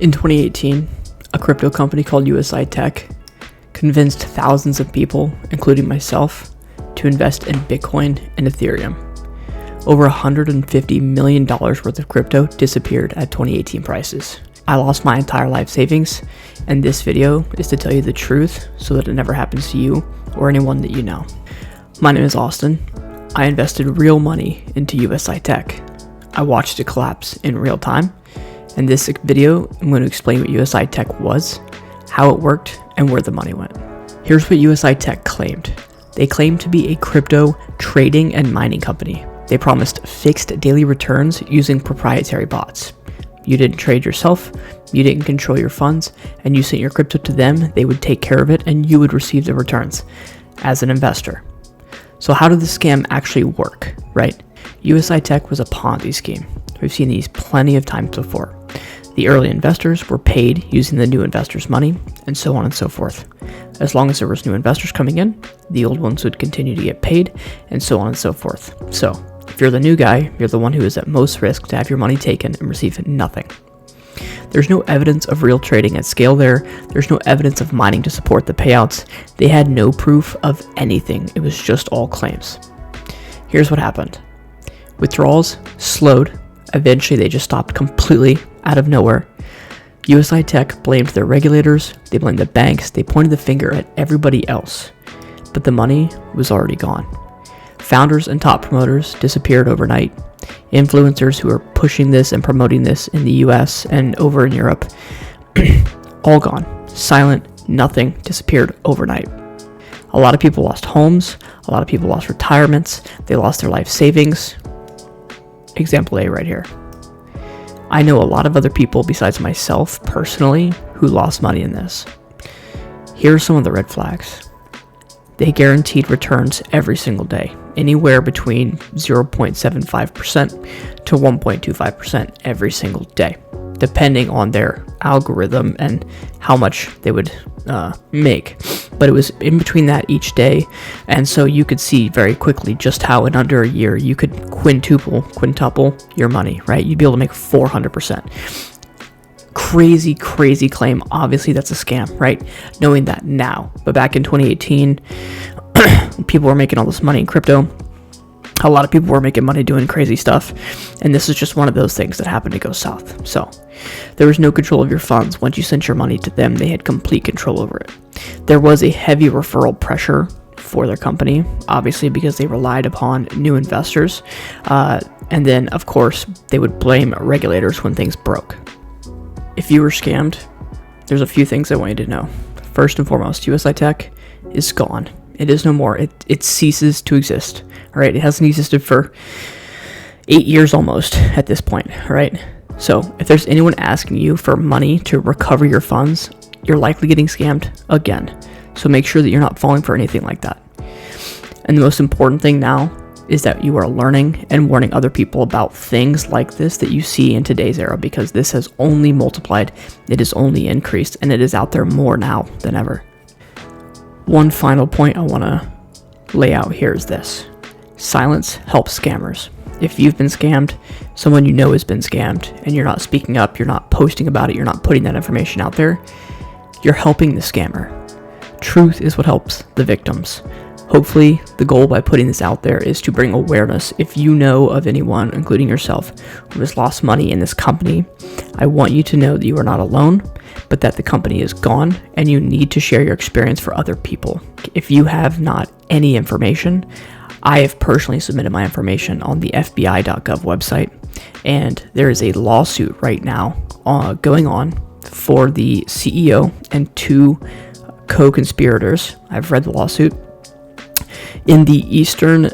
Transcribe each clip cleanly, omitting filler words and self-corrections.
In 2018, a crypto company called USI Tech convinced thousands of people, including myself, to invest in Bitcoin and Ethereum. Over $150 million worth of crypto disappeared at 2018 prices. I lost my entire life savings, and this video is to tell you the truth so that it never happens to you or anyone that you know. My name is Austin. I invested real money into USI Tech. I watched it collapse in real time. In this video, I'm going to explain what USI Tech was, how it worked, and where the money went. Here's what USI Tech claimed. They claimed to be a crypto trading and mining company. They promised fixed daily returns using proprietary bots. You didn't trade yourself, you didn't control your funds, and you sent your crypto to them, they would take care of it, and you would receive the returns as an investor. So how did the scam actually work, right? USI Tech was a Ponzi scheme. We've seen these plenty of times before. The early investors were paid using the new investors' money, and so on and so forth. As long as there was new investors coming in, the old ones would continue to get paid, and so on and so forth. So, if you're the new guy, you're the one who is at most risk to have your money taken and receive nothing. There's no evidence of real trading at scale there. There's no evidence of mining to support the payouts. They had no proof of anything. It was just all claims. Here's what happened. Withdrawals slowed. Eventually, they just stopped completely out of nowhere. USI Tech blamed their regulators, they blamed the banks, they pointed the finger at everybody else. But the money was already gone. Founders and top promoters disappeared overnight. Influencers who were pushing this and promoting this in the US and over in Europe, all gone. Silent, nothing, disappeared overnight. A lot of people lost homes, a lot of people lost retirements, they lost their life savings. Example A right here. I know a lot of other people besides myself personally who lost money in this. Here are some of the red flags. They guaranteed returns every single day, anywhere between 0.75% to 1.25% every single day, depending on their algorithm and how much they would make. But it was in between that each day, and so you could see very quickly just how in under a year you could quintuple your money, right? You'd be able to make 400%. Crazy claim. Obviously that's a scam, right? Knowing that now. But back in 2018, people were making all this money in crypto. A lot of people were making money doing crazy stuff, and this is just one of those things that happened to go south. So there was no control of your funds. Once you sent your money to them, they had complete control over it. There was a heavy referral pressure for their company, obviously because they relied upon new investors, and then of course they would blame regulators when things broke. If you were scammed, there's a few things I want you to know. First and foremost, USI Tech is gone. It is no more. It ceases to exist. All right, it hasn't existed for 8 years almost at this point. All right, so if there's anyone asking you for money to recover your funds, you're likely getting scammed again. So make sure that you're not falling for anything like that. And the most important thing now is that you are learning and warning other people about things like this that you see in today's era, because this has only multiplied, it has only increased, and it is out there more now than ever. One final point I want to lay out here is this. Silence helps scammers. If you've been scammed, someone you know has been scammed, and you're not speaking up, you're not posting about it, you're not putting that information out there, you're helping the scammer. Truth is what helps the victims. Hopefully, the goal by putting this out there is to bring awareness. If you know of anyone, including yourself, who has lost money in this company, I want you to know that you are not alone, but that the company is gone, and you need to share your experience for other people. If you have not any information, I have personally submitted my information on the FBI.gov website, and there is a lawsuit right now going on for the CEO and 2 co-conspirators. I've read the lawsuit in the Eastern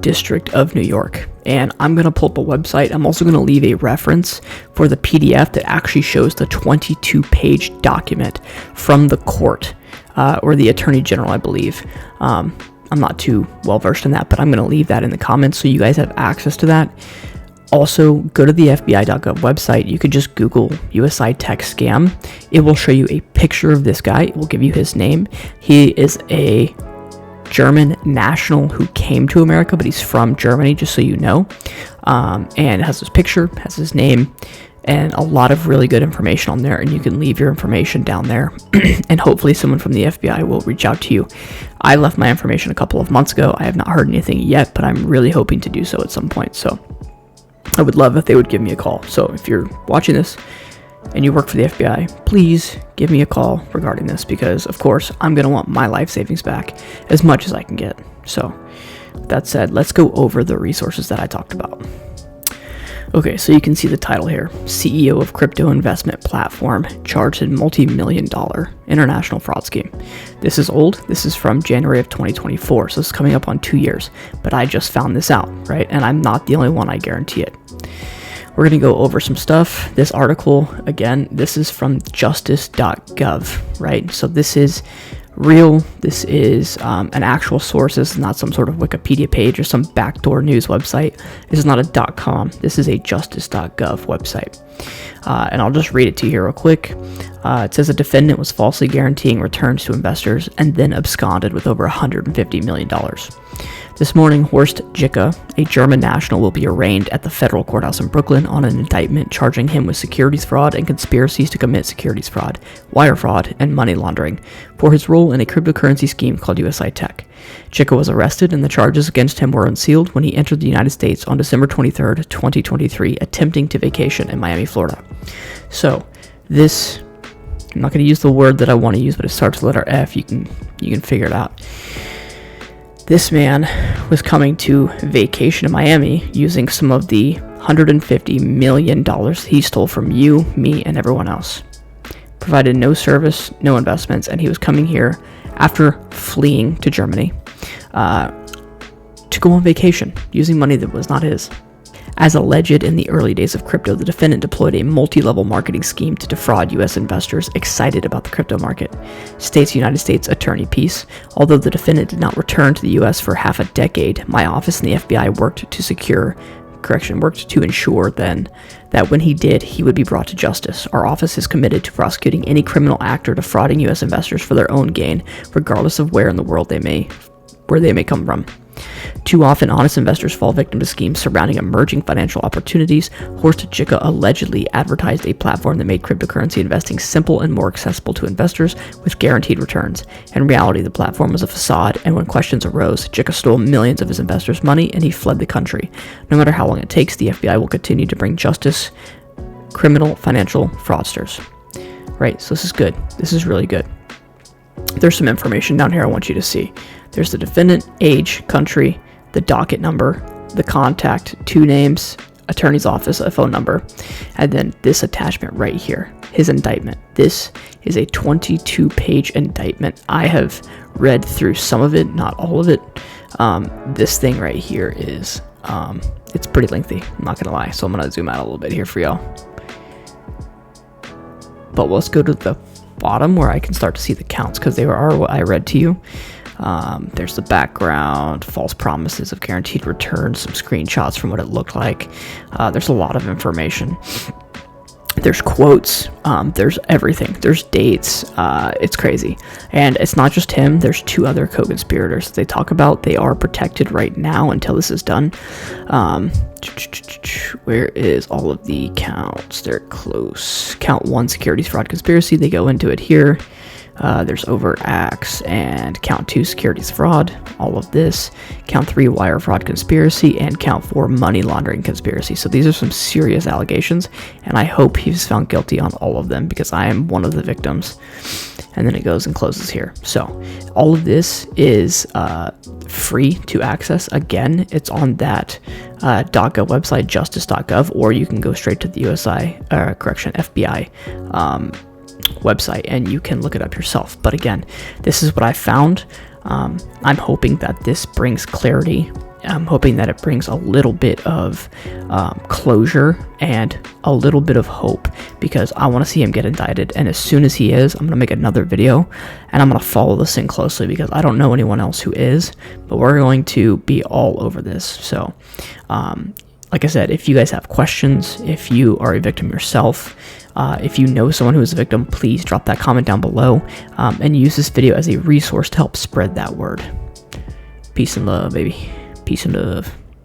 District of New York, and I'm going to pull up a website. I'm also going to leave a reference for the PDF that actually shows the 22-page document from the court, or the Attorney General, I believe. I'm not too well versed in that, but I'm going to leave that in the comments so you guys have access to that. Also, go to the FBI.gov website. You could just Google USI Tech scam. It will show you a picture of this guy. It will give you his name. He is a German national who came to America, but he's from Germany, just so you know. And it has his picture, has his name, and a lot of really good information on there, and you can leave your information down there and hopefully someone from the FBI will reach out to you. I left my information a couple of months ago. I have not heard anything yet, but I'm really hoping to do so at some point. So I would love if they would give me a call. So if you're watching this and you work for the FBI, please give me a call regarding this, because of course I'm going to want my life savings back as much as I can get. So with that said, let's go over the resources that I talked about. Okay, so you can see the title here. CEO of crypto investment platform charged in multi-million-dollar international fraud scheme. This is old. This is from January of 2024, so it's coming up on 2 years. But I just found this out, right? And I'm not the only one, I guarantee it. We're going to go over some stuff. This article, again, this is from justice.gov, right? So this is real. This is an actual source. This is not some sort of Wikipedia page or some backdoor news website. This is not a .com. This is a justice.gov website. And I'll just read it to you here real quick. It says a defendant was falsely guaranteeing returns to investors and then absconded with over $150 million. This morning, Horst Jicke, a German national, will be arraigned at the federal courthouse in Brooklyn on an indictment charging him with securities fraud and conspiracies to commit securities fraud, wire fraud, and money laundering for his role in a cryptocurrency scheme called USI Tech. Jicke was arrested, and the charges against him were unsealed when he entered the United States on December 23, 2023, attempting to vacation in Miami, Florida. So, this, I'm not going to use the word that I want to use, but it starts with the letter F. You can figure it out. This man was coming to vacation in Miami using some of the $150 million he stole from you, me, and everyone else. Provided no service, no investments, and he was coming here after fleeing to Germany to go on vacation using money that was not his. As alleged in the early days of crypto, the defendant deployed a multi-level marketing scheme to defraud U.S. investors excited about the crypto market, states United States Attorney Peace. Although the defendant did not return to the U.S. for half a decade, my office and the FBI worked to ensure then that when he did, he would be brought to justice. Our office is committed to prosecuting any criminal act or defrauding U.S. investors for their own gain, regardless of where in the world they may come from. Too often, honest investors fall victim to schemes surrounding emerging financial opportunities. Horst Jicke allegedly advertised a platform that made cryptocurrency investing simple and more accessible to investors with guaranteed returns. In reality, the platform was a facade, and when questions arose, Jicke stole millions of his investors' money and he fled the country. No matter how long it takes, the FBI will continue to bring justice criminal financial fraudsters. Right, so this is good. This is really good. There's some information down here I want you to see. There's the defendant, age, country, the docket number, the contact, 2 names, attorney's office, a phone number, and then this attachment right here, his indictment. This is a 22-page indictment. I have read through some of it, not all of it. This thing right here is, it's pretty lengthy, I'm not gonna lie, so I'm gonna zoom out a little bit here for y'all. But let's go to the bottom where I can start to see the counts, because they are what I read to you. There's the background, false promises of guaranteed returns, some screenshots from what it looked like. There's a lot of information. There's quotes, there's everything, there's dates, it's crazy. And it's not just him, there's 2 other co-conspirators they talk about. They are protected right now until this is done. Where is all of the counts? They're close. Count 1, securities fraud conspiracy, they go into it here. There's overt acts, and count 2, securities fraud, all of this. Count 3, wire fraud conspiracy, and count 4, money laundering conspiracy. So these are some serious allegations, and I hope he's found guilty on all of them, because I am one of the victims. And then it goes and closes here. So all of this is free to access. Again, it's on that .gov website, justice.gov, or you can go straight to the FBI website and you can look it up yourself. But again, this is what I found. I'm hoping that this brings clarity. I'm hoping that it brings a little bit of closure and a little bit of hope, because I want to see him get indicted. And as soon as he is, I'm going to make another video and I'm going to follow this thing closely, because I don't know anyone else who is, but we're going to be all over this. So like I said, if you guys have questions, if you are a victim yourself, if you know someone who is a victim, please drop that comment down below and use this video as a resource to help spread that word. Peace and love, baby. Peace and love.